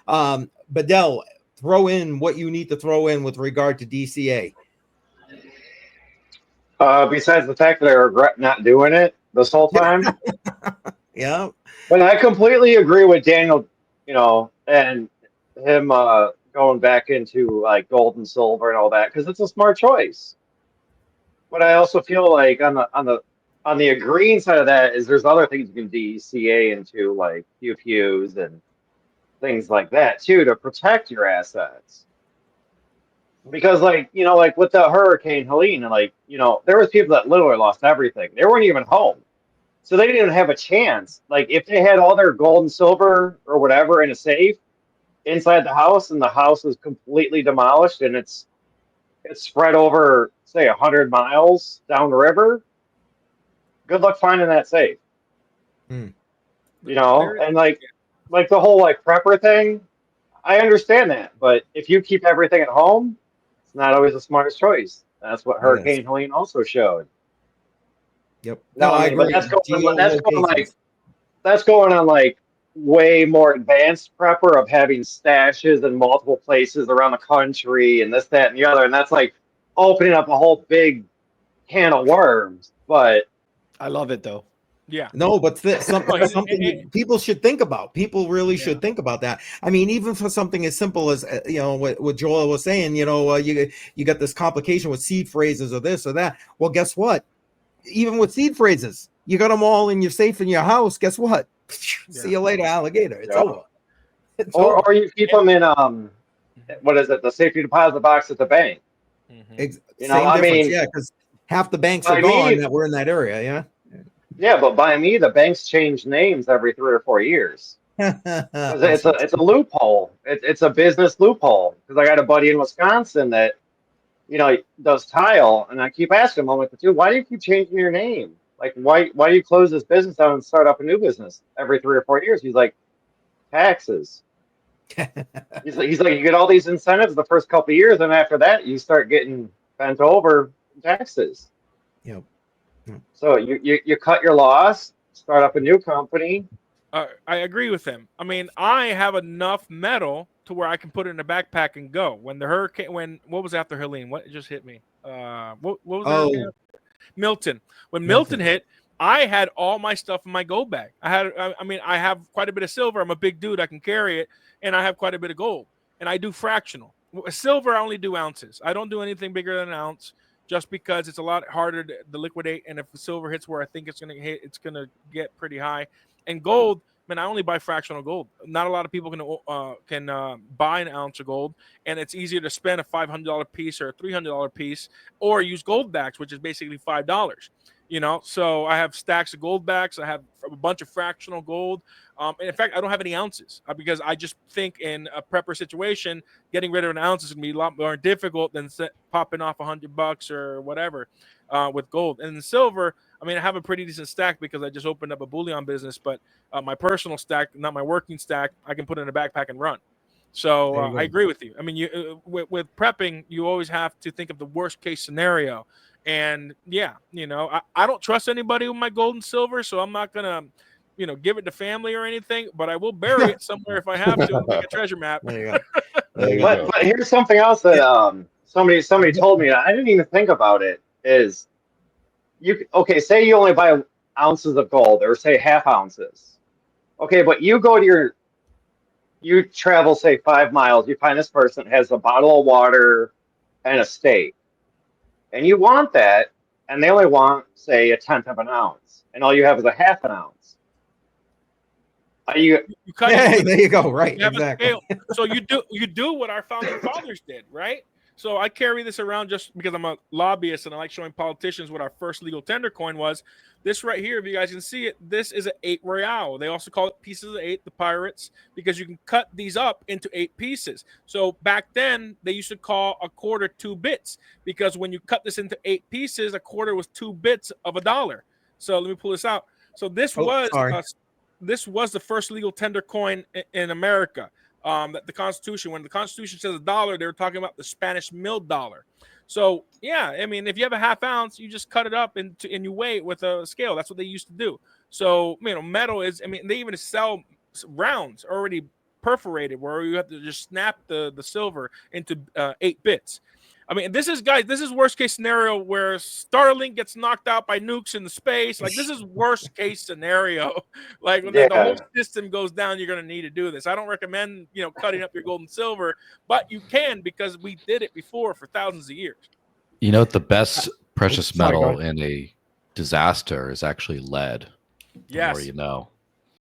Badel, throw in what you need to throw in with regard to DCA. Besides the fact that I regret not doing it this whole time. Yeah. But I completely agree with Daniel, and him going back into like gold and silver and all that because it's a smart choice. But I also feel like on the agreeing side of that is there's other things you can DCA into like QQs and things like that too to protect your assets. Because like with the Hurricane Helene, there was people that literally lost everything. They weren't even home. So they didn't even have a chance. Like if they had all their gold and silver or whatever in a safe inside the house, and the house is completely demolished, and it's spread over say 100 miles down the river. Good luck finding that safe. Hmm. There, And like the whole like prepper thing. I understand that, but if you keep everything at home, it's not always the smartest choice. That's what Yes. Hurricane Helene also showed. Yep. No, No, I I mean, but agree. Geolocations. that's going on like way more advanced prepper of having stashes in multiple places around the country and this, that, and the other. And that's like opening up a whole big can of worms. But I love it though. yeah. No, but No, something people should think about. People really should Yeah. think about that. I mean, even for something as simple as what Joel was saying, you got this complication with seed phrases or this or that. Well, guess what? Even with seed phrases, you got them all in your safe in your house. Guess what? See you later, alligator. It's yeah. over. It's over. Or you keep them in what is it, the safety deposit box at the bank. Same I difference, mean, yeah, because half the banks are by gone me, that were in that area. Yeah. yeah, but by me, the banks change names every 3 or 4 years. Because it's a loophole. It's a business loophole. Because I got a buddy in Wisconsin that does tile, and I keep asking him, I'm like, dude, why do you keep changing your name? Like, why do you close this business down and start up a new business every 3 or 4 years? He's like, taxes. He's like, you get all these incentives the first couple of years, and after that, you start getting bent over in taxes. Yep. So you cut your loss, start up a new company. I agree with him. I mean, I have enough metal to where I can put it in a backpack and go. When the hurricane, what was after Helene? What just hit me? What was the hurricane? Milton. When Milton hit, I had all my stuff in my go bag. I have quite a bit of silver. I'm a big dude. I can carry it, and I have quite a bit of gold. And I do fractional. Silver, I only do ounces. I don't do anything bigger than an ounce, just because it's a lot harder to liquidate. And if the silver hits where I think it's going to hit, it's going to get pretty high. And gold, man, I only buy fractional gold. Not a lot of people can buy an ounce of gold, and it's easier to spend a $500 piece or a $300 piece, or use gold backs, which is basically $5. So I have stacks of gold backs. I have a bunch of fractional gold. And in fact, I don't have any ounces because I just think in a prepper situation, getting rid of an ounce is going to be a lot more difficult than popping off $100 or whatever with gold. And in silver, I mean, I have a pretty decent stack because I just opened up a bullion business, but my personal stack, not my working stack, I can put in a backpack and run. So I agree with you. I mean, with prepping, you always have to think of the worst case scenario. And yeah, I don't trust anybody with my gold and silver, so I'm not gonna, give it to family or anything. But I will bury it somewhere if I have to and make a treasure map. There you go. But here's something else that somebody told me. I didn't even think about it. Is say you only buy ounces of gold, or say half ounces. Okay, but you travel say 5 miles. You find this person has a bottle of water and a steak, and you want that, and they only want say a tenth of an ounce, and all you have is a half an ounce. You cut it. There you go. Right. You have Exactly. a scale. So you do what our founding fathers did, right? So I carry this around just because I'm a lobbyist and I like showing politicians what our first legal tender coin was. This right here, if you guys can see it, this is an 8 real. They also call it pieces of 8, the pirates, because you can cut these up into 8 pieces. So back then, they used to call a quarter 2 bits because when you cut this into 8 pieces, a quarter was 2 bits of $1. So let me pull this out. So this was the first legal tender coin in America. That the Constitution, when the Constitution says $1, they were talking about the Spanish milled dollar. So yeah, I mean, if you have a half ounce, you just cut it up and you weigh it with a scale. That's what they used to do. So metal is. I mean, they even sell rounds already perforated, where you have to just snap the silver into 8 bits. I mean, this is worst case scenario where Starlink gets knocked out by nukes in the space. Like, this is worst case scenario. Like, when the whole system goes down, you're going to need to do this. I don't recommend, cutting up your gold and silver, but you can, because we did it before for thousands of years. You know, the best precious metal in a disaster is actually lead. The more you know.